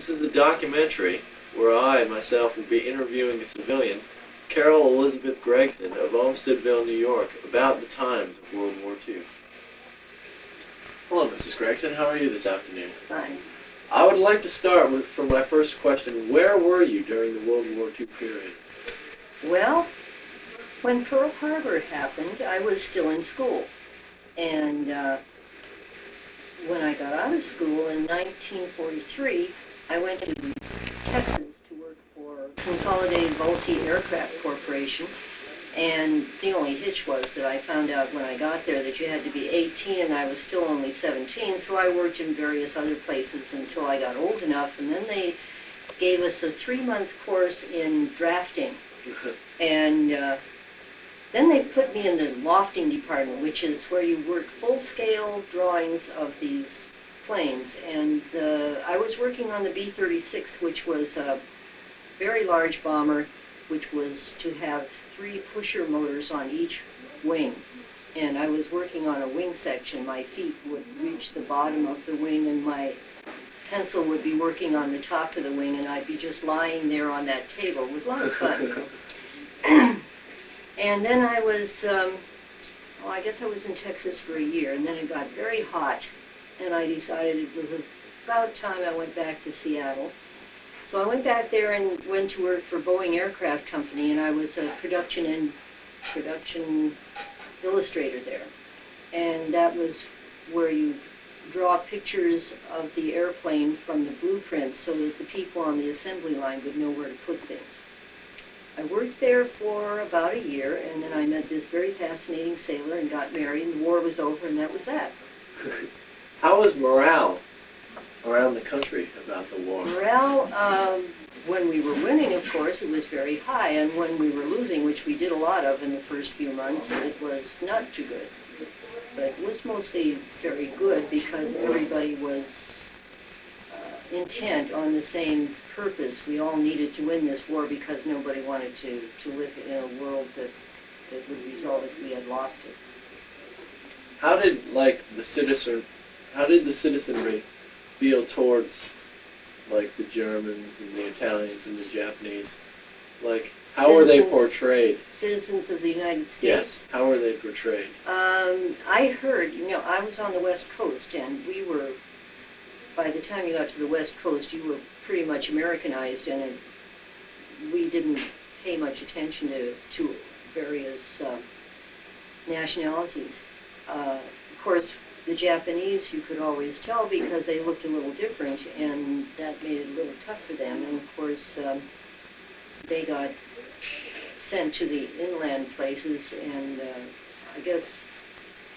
This is a documentary where I, myself, will be interviewing a civilian, Carol Elizabeth Gregson of Olmstedville, New York, about the times of World War II. Hello, Mrs. Gregson. How are you this afternoon? Fine. I would like to start with, for my first question, where were you during the World War II period? Well, when Pearl Harbor happened, I was still in school. And when I got out of school in 1943, I went to Texas to work for Consolidated Vultee Aircraft Corporation. And the only hitch was that I found out when I got there that you had to be 18 and I was still only 17, so I worked in various other places until I got old enough, and then they gave us a 3-month course in drafting. And then they put me in the lofting department, which is where you work full-scale drawings of these planes. And I was working on the B-36, which was a very large bomber, which was to have 3 pusher motors on each wing. And I was working on a wing section. My feet would reach the bottom of the wing, and my pencil would be working on the top of the wing, and I'd be just lying there on that table. It was a lot of fun. And then I was, I guess I was in Texas for a year, and then it got very hot, and I decided it was about time I went back to Seattle. So I went back there and went to work for Boeing Aircraft Company, and I was a production illustrator there. And that was where you draw pictures of the airplane from the blueprints so that the people on the assembly line would know where to put things. I worked there for about a year, and then I met this very fascinating sailor and got married, and the war was over, and that was that. How was morale around the country about the war? Morale, when we were winning, of course, it was very high, and when we were losing, which we did a lot of in the first few months, it was not too good. But it was mostly very good because everybody was intent on the same purpose. We all needed to win this war because nobody wanted to live in a world that would result if we had lost it. How did the citizenry feel towards the Germans and the Italians and the Japanese? How were they portrayed? Citizens of the United States? Yes. How were they portrayed? I heard, I was on the West Coast, and we were, by the time you got to the West Coast, you were pretty much Americanized, and we didn't pay much attention to various nationalities. Of course, the Japanese you could always tell because they looked a little different, and that made it a little tough for them. And of course, they got sent to the inland places, and I guess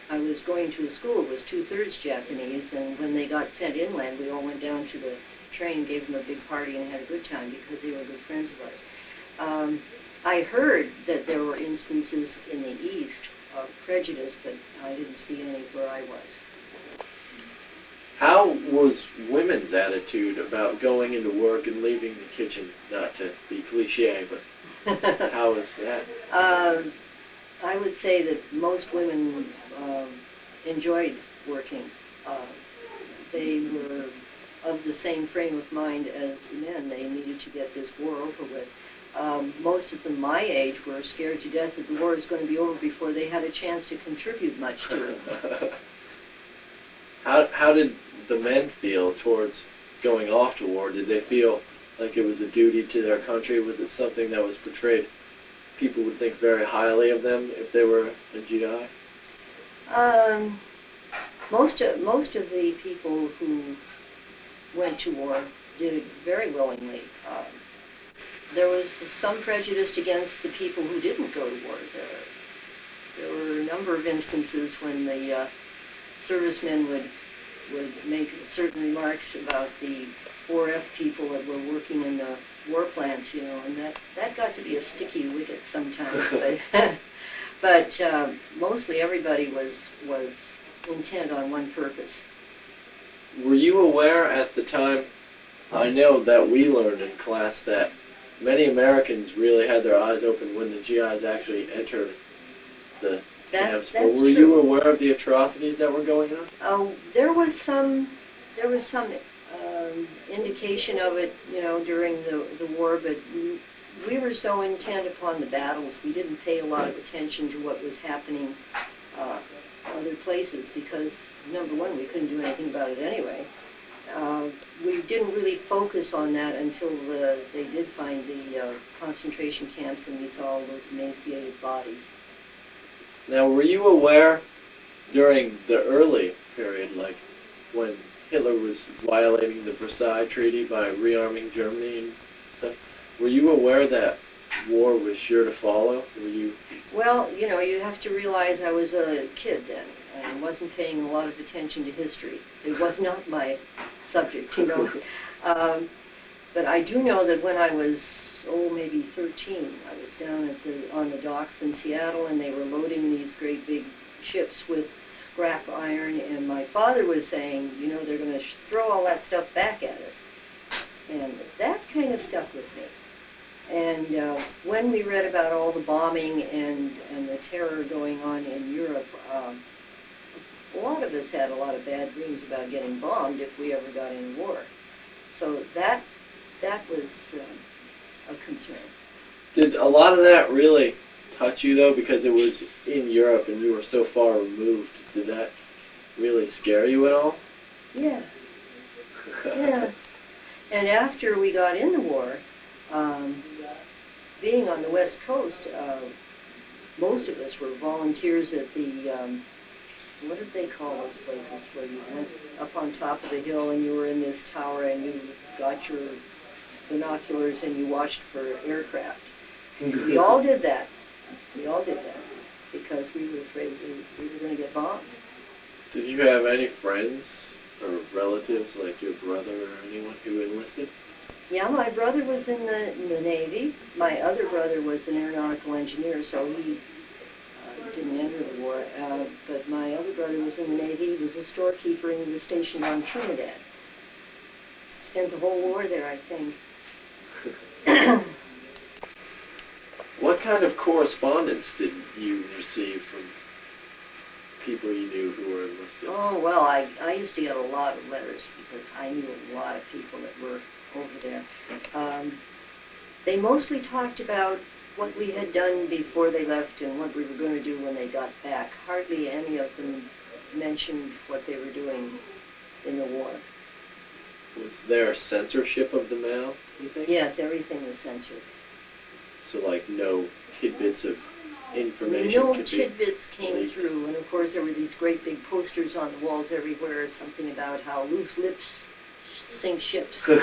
I was going to a school that was 2/3 Japanese, and when they got sent inland, we all went down to the train, gave them a big party, and had a good time because they were good friends of ours. I heard that there were instances in the East of prejudice, but I didn't see any where I was. How was women's attitude about going into work and leaving the kitchen? Not to be cliche, but how was that? I would say that most women enjoyed working. They were of the same frame of mind as men. They needed to get this war over with. Most of them my age were scared to death that the war was going to be over before they had a chance to contribute much to it. How did the men feel towards going off to war? Did they feel like it was a duty to their country? Was it something that was portrayed? People would think very highly of them if they were a GI? Most of the people who went to war did it very willingly. There was some prejudice against the people who didn't go to war. There were a number of instances when the servicemen would make certain remarks about the 4F people that were working in the war plants, and that got to be a sticky wicket sometimes. But mostly everybody was intent on one purpose. Were you aware at the time? I know that we learned in class that many Americans really had their eyes open when the GIs actually entered the camps. But were you aware of the atrocities that were going on? There was some indication of it, during the war, but we were so intent upon the battles, we didn't pay a lot of attention to what was happening other places because, number one, we couldn't do anything about it anyway. We didn't really focus on that until they did find the concentration camps and we saw all those emaciated bodies. Now, were you aware during the early period, like when Hitler was violating the Versailles Treaty by rearming Germany and stuff, were you aware that war was sure to follow? Were you? Well, you have to realize I was a kid then. I wasn't paying a lot of attention to history. It was not my subject, But I do know that when I was, maybe 13, I was down on the docks in Seattle, and they were loading these great big ships with scrap iron, and my father was saying, they're going to throw all that stuff back at us. And that kind of stuck with me. And when we read about all the bombing and the terror going on in Europe, a lot of us had a lot of bad dreams about getting bombed if we ever got in war. So that was a concern. Did a lot of that really touch you, though, because it was in Europe and you were so far removed? Did that really scare you at all? Yeah. Yeah. And after we got in the war, being on the West Coast, most of us were volunteers at the, what did they call those places where you went up on top of the hill and you were in this tower and you got your binoculars and you watched for aircraft. We all did that. We all did that because we were afraid we were going to get bombed. Did you have any friends or relatives, like your brother or anyone who enlisted? Yeah, my brother was in the Navy. My other brother was an aeronautical engineer, so he didn't enter the war. But my other brother was in the Navy. He was a storekeeper and he was stationed on Trinidad. Spent the whole war there, I think. What kind of correspondence did you receive from people you knew who were enlisted? Oh, well, I used to get a lot of letters because I knew a lot of people that were over there. They mostly talked about what we had done before they left and what we were going to do when they got back. Hardly any of them mentioned what they were doing in the war. Was there censorship of the mail, you think? Yes, everything was censored. So, like, no tidbits of information No could tidbits came leaked. through, and of course there were these great big posters on the walls everywhere, something about how loose lips sink ships. Now,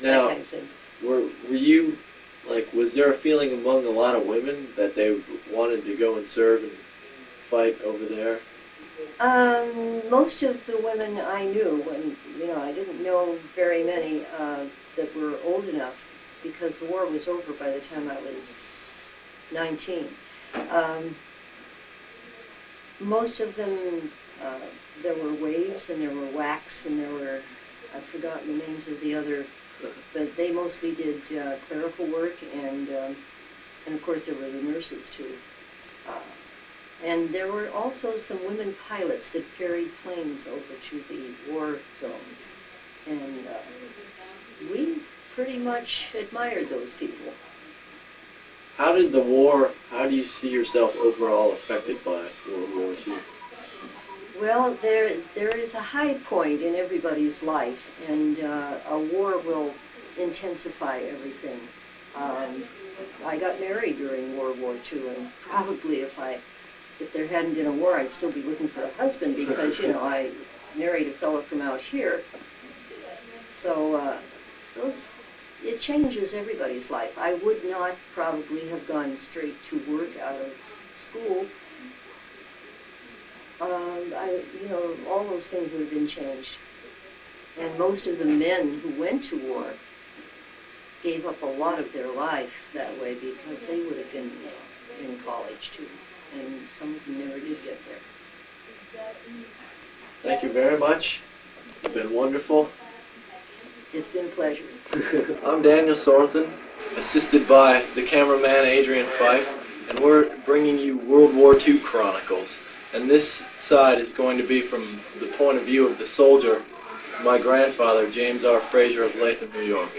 that kind of thing. were you, like, was there a feeling among a lot of women that they wanted to go and serve and fight over there? Most of the women I knew, and I didn't know very many that were old enough because the war was over by the time I was 19. Most of them, there were waves and there were whacks and there were, I've forgotten the names of the other, but they mostly did clerical work and of course there were the nurses too. And there were also some women pilots that ferried planes over to the war zones. And we pretty much admired those people. How do you see yourself overall affected by World War II? Well, there is a high point in everybody's life, and a war will intensify everything. I got married during World War II, and probably if there hadn't been a war, I'd still be looking for a husband because, I married a fellow from out here. So it changes everybody's life. I would not probably have gone straight to work out of school. All those things would have been changed. And most of the men who went to war gave up a lot of their life that way because they would have been in college too. And some of them never did get there. Thank you very much. You've been wonderful. It's been a pleasure. I'm Daniel Sorensen, assisted by the cameraman Adrian Fife, and we're bringing you World War II Chronicles. And this side is going to be from the point of view of the soldier my grandfather, James R Frazier of Latham, New York.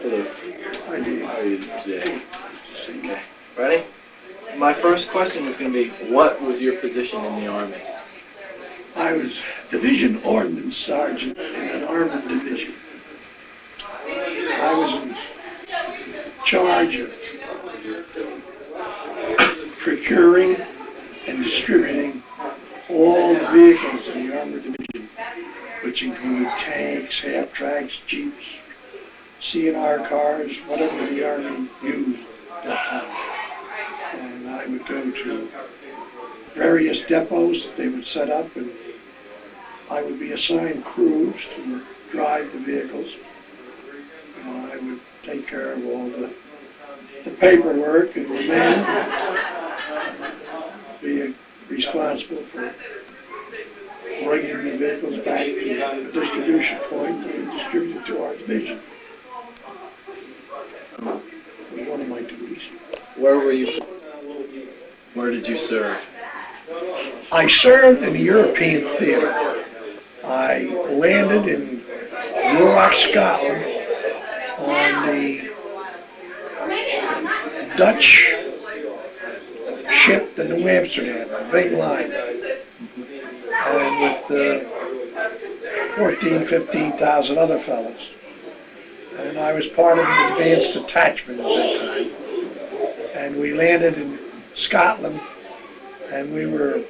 Hello. How are you today? Okay. Ready? My first question is going to be, what was your position in the Army? I was Division Ordnance Sergeant in an Armored Division. I was in charge of procuring and distributing all the vehicles in the Armored Division, which include tanks, half-tracks, jeeps, CNR cars, whatever the Army used at that time. And I would go to various depots that they would set up, and I would be assigned crews to drive the vehicles. And I would take care of all the paperwork and the men, be responsible for bringing the vehicles back to the distribution point to be distributed to our division. That was one of my duties. Where were you? Where did you serve? I served in the European theater. I landed in York, Scotland on the Dutch ship, the New Amsterdam, a big line, and with 14,000, 15,000 other fellows. And I was part of an advanced detachment at that time. And we landed in Scotland, and we were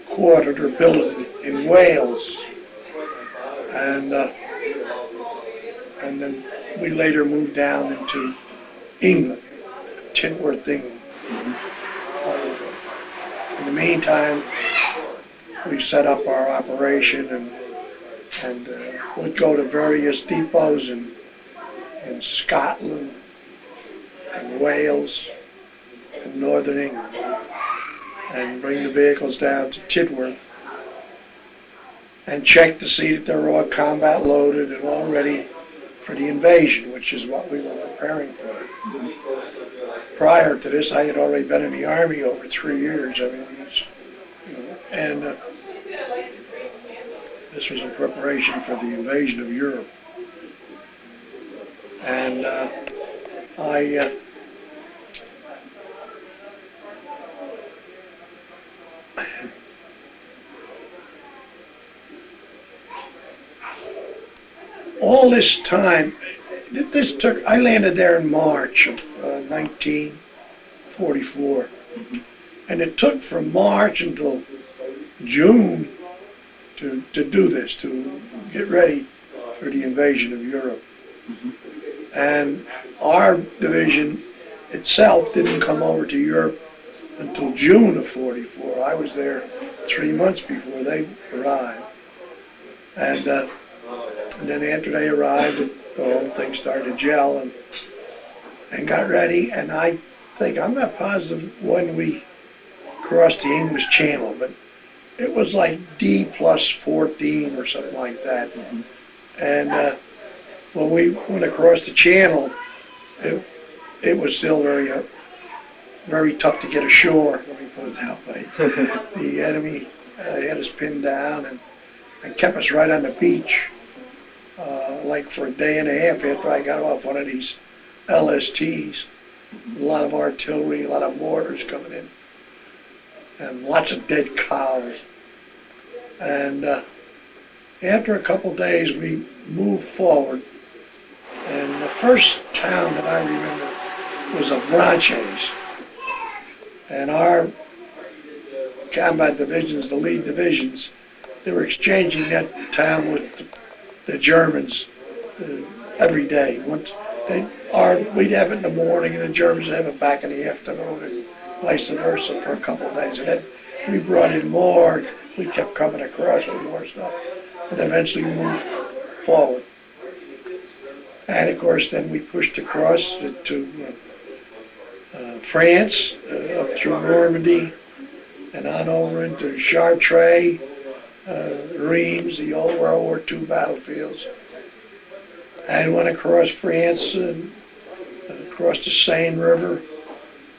quartered or billeted in Wales. And then we later moved down into England, Titworth, England. In the meantime, we set up our operation and would go to various depots in Scotland and Wales and northern England and bring the vehicles down to Titworth and check to see that they're all combat loaded and all ready for the invasion, which is what we were preparing for. Prior to this, I had already been in the Army over 3 years. I mean, and this was in preparation for the invasion of Europe. And all this time, I landed there in March of 1944. And it took from March until June to do this, to get ready for the invasion of Europe. And our division itself didn't come over to Europe until June of 44. I was there 3 months before they arrived. And then after they arrived, the whole thing started to gel and got ready. And I think, I'm not positive when we crossed the English Channel, but it was like D+14 or something like that. And when we went across the Channel, it was still very tough to get ashore, let me put it that way. The enemy had us pinned down and kept us right on the beach, like for a day and a half after I got off one of these LSTs. A lot of artillery, a lot of mortars coming in, and lots of dead cows. And after a couple days, we moved forward, and the first town that I remember was Avranches. And our combat divisions, the lead divisions, they were exchanging that town with the Germans every day. We'd have it in the morning, and the Germans would have it back in the afternoon, and vice versa for a couple of days. And then we brought in more. We kept coming across with more stuff, and eventually moved forward. And of course, then we pushed across to France, up through Normandy, and on over into Chartres, Reims, the old World War II battlefields, and went across France and across the Seine River,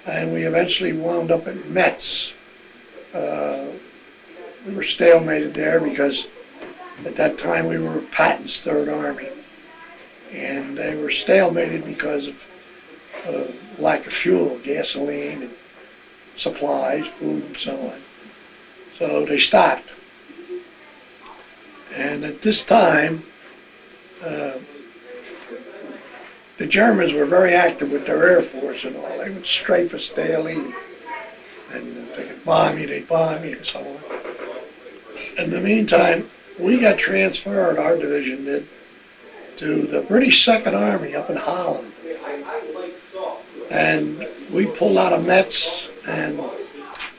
and we eventually wound up at Metz, we were stalemated there because at that time we were Patton's Third Army. And they were stalemated because of lack of fuel, gasoline, and supplies, food, and so on. So they stopped. And at this time, the Germans were very active with their Air Force and all. They would strafe us daily, and they could bomb you, they'd bomb you, and so on. In the meantime, we got transferred, our division did, to the British Second Army up in Holland. And we pulled out of Metz, and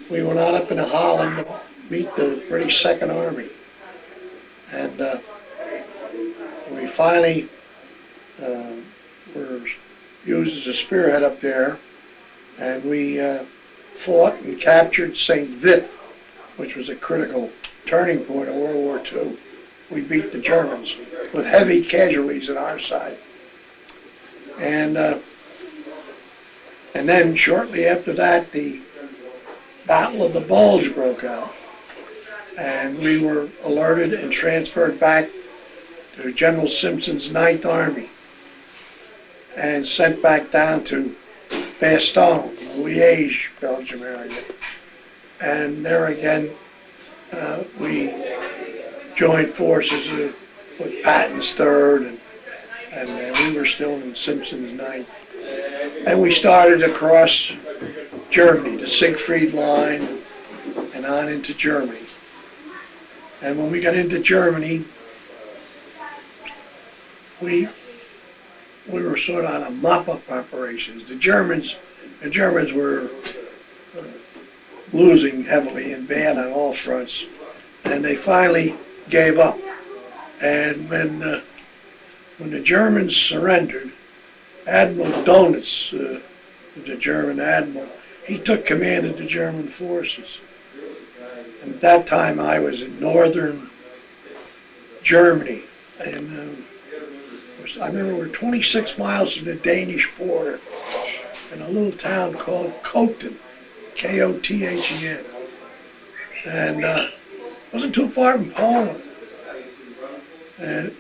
we went out up into Holland to meet the British Second Army. And we finally were used as a spearhead up there, and we fought and captured St. Vith, which was a critical turning point in World War II. We beat the Germans with heavy casualties on our side. And then shortly after that, the Battle of the Bulge broke out. And we were alerted and transferred back to General Simpson's Ninth Army and sent back down to Bastogne, Liège, Belgium area. And there again, we joined forces with Patton's Third, and we were still in Simpson's Ninth. And we started across Germany, the Siegfried Line, and on into Germany. And when we got into Germany, we were sort of on a mop-up operations. The Germans were losing heavily and bad on all fronts, and they finally gave up. And when the Germans surrendered, Admiral Donitz, the German admiral, he took command of the German forces. And at that time I was in northern Germany, and I remember we were 26 miles from the Danish border in a little town called Koten, K-O-T-H-E-N. And wasn't too far from Poland. And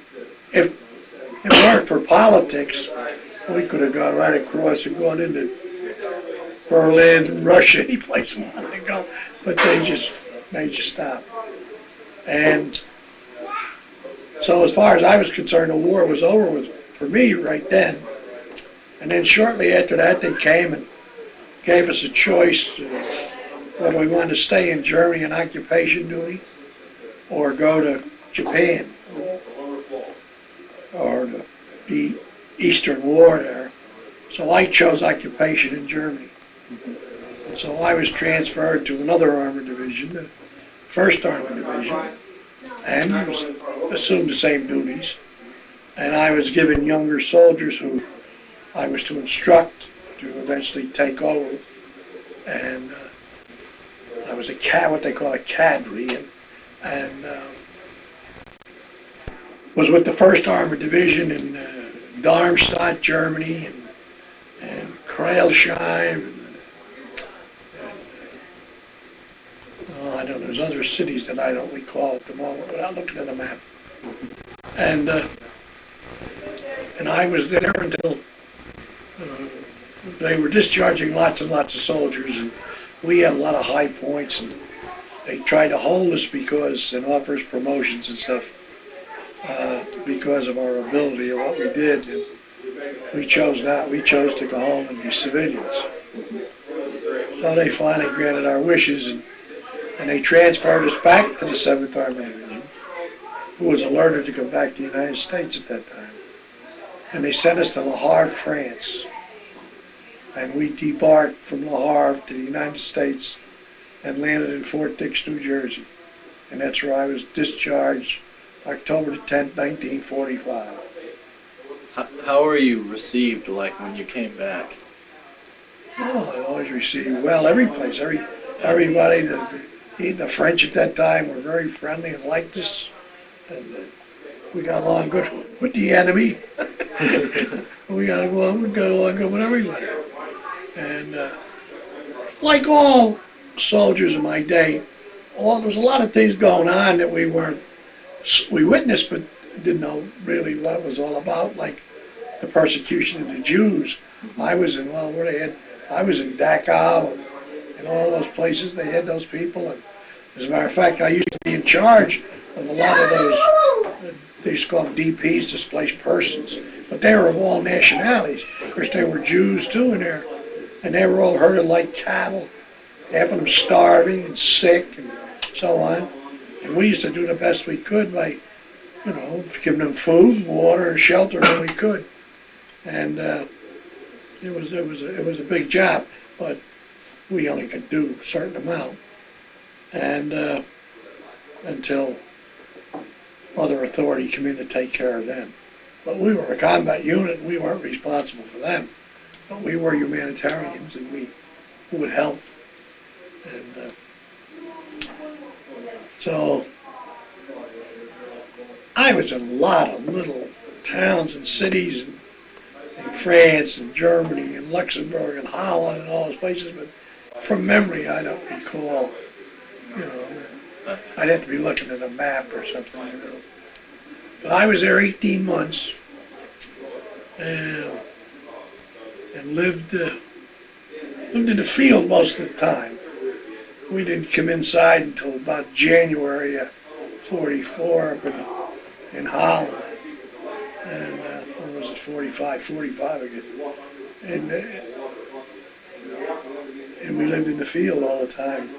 if it weren't for politics, we could have gone right across and gone into Berlin, Russia, any place we wanted to go. But they just made you stop. And so as far as I was concerned, the war was over with for me right then. And then shortly after that, they came and gave us a choice whether we wanted to stay in Germany on occupation duty or go to Japan or the Eastern War there. So I chose occupation in Germany. And so I was transferred to another armored division, the 1st Armored Division, and assumed the same duties. And I was given younger soldiers who I was to instruct to eventually take over. And I was what they call a cadre, and was with the 1st Armored Division in Darmstadt, Germany, and Kreilsheim, I don't know, there's other cities that I don't recall at the moment without looking at a map. And I was there until they were discharging lots and lots of soldiers, and we had a lot of high points, and they tried to hold us and offer us promotions and stuff because of our ability of what we did. And we chose not. We chose to go home and be civilians. So they finally granted our wishes, and they transferred us back to the 7th Armored Division, who was alerted to come back to the United States at that time. And they sent us to Le Havre, France. And we debarked from Le Havre to the United States and landed in Fort Dix, New Jersey. And that's where I was discharged October the 10th, 1945. How were you received, like, when you came back? Oh, I always received well every place. Everybody, the French at that time were very friendly and liked us. And we got along good with the enemy. we got along good with everybody. And like all soldiers of my day, well, there was a lot of things going on that we witnessed, but didn't know really what it was all about, like the persecution of the Jews. I was in, well, where they had, I was in Dachau and all those places. They had those people, and as a matter of fact, I used to be in charge of a lot of those. They used to call them DPs, displaced persons, but they were of all nationalities. Of course, they were Jews too in there, and they were all herded like cattle, half of them starving and sick and so on. And we used to do the best we could by, you know, giving them food, water, and shelter when we could. And it was a big job, but we only could do a certain amount, and until other authority came in to take care of them. But we were a combat unit, and we weren't responsible for them. But we were humanitarians, and we would help. And so I was in a lot of little towns and cities in France and Germany and Luxembourg and Holland and all those places, but from memory I don't recall. You know, I'd have to be looking at a map or something. You know. But I was there 18 months and lived in the field most of the time. We didn't come inside until about January of '44 up in Holland. And when was it, 45 again. And we lived in the field all the time.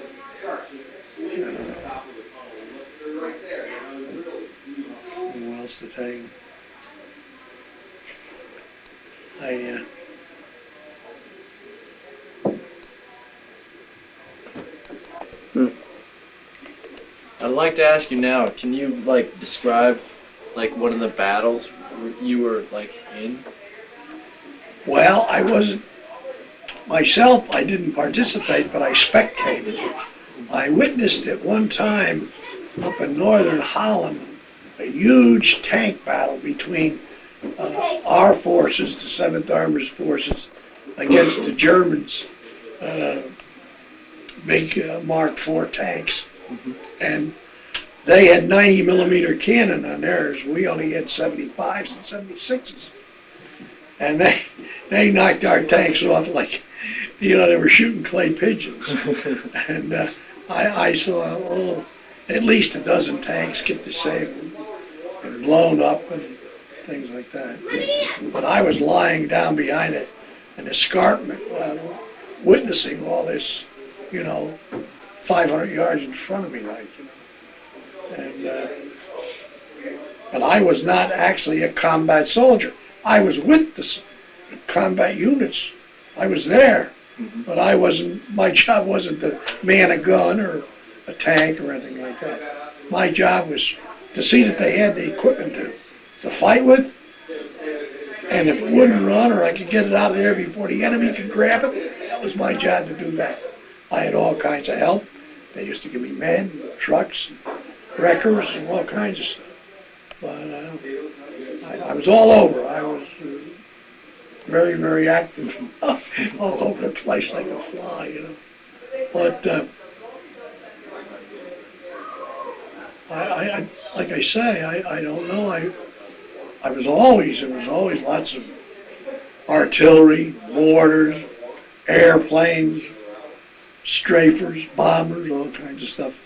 What else to tell you? I'd like to ask you now, can you like describe like one of the battles you were like in? Well, I wasn't myself, I didn't participate, but I spectated. I witnessed at one time up in northern Holland a huge tank battle between our forces, the 7th Armored Forces, against the Germans' big Mark IV tanks. And they had 90mm cannon on theirs. We only had 75s and 76s. And they knocked our tanks off like, you know, they were shooting clay pigeons. And I saw at least a dozen tanks get disabled and blown up and things like that. But I was lying down behind an escarpment, witnessing all this, you know, 500 yards in front of me, like, you know. And I was not actually a combat soldier. I was with the combat units. I was there, but I wasn't. My job wasn't to man a gun or a tank or anything like that. My job was to see that they had the equipment to fight with, and if it wouldn't run or I could get it out of there before the enemy could grab it, that was my job to do that. I had all kinds of help. They used to give me men, trucks, wreckers, and all kinds of stuff. But I was all over. I was very, very active, all over the place like a fly, you know. But I like I say, I don't know. There was always lots of artillery, mortars, airplanes, strafers, bombers, all kinds of stuff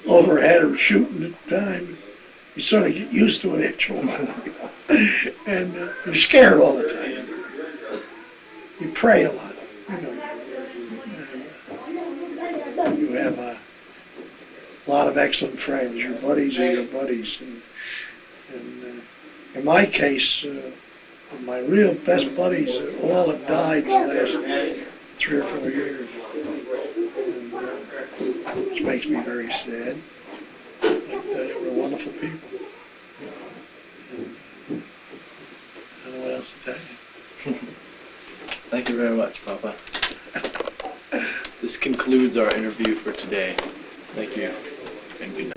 overhead or shooting at the time. You sort of get used to it after a while. And you're scared all the time. You pray a lot, you know. You have a lot of excellent friends. Your buddies are your buddies. And in my case, my real best buddies all have died in the last 3 or 4 years. Which makes me very sad. But they were wonderful people. I don't know what else to tell you. Thank you very much, Papa. This concludes our interview for today. Thank you, and good night.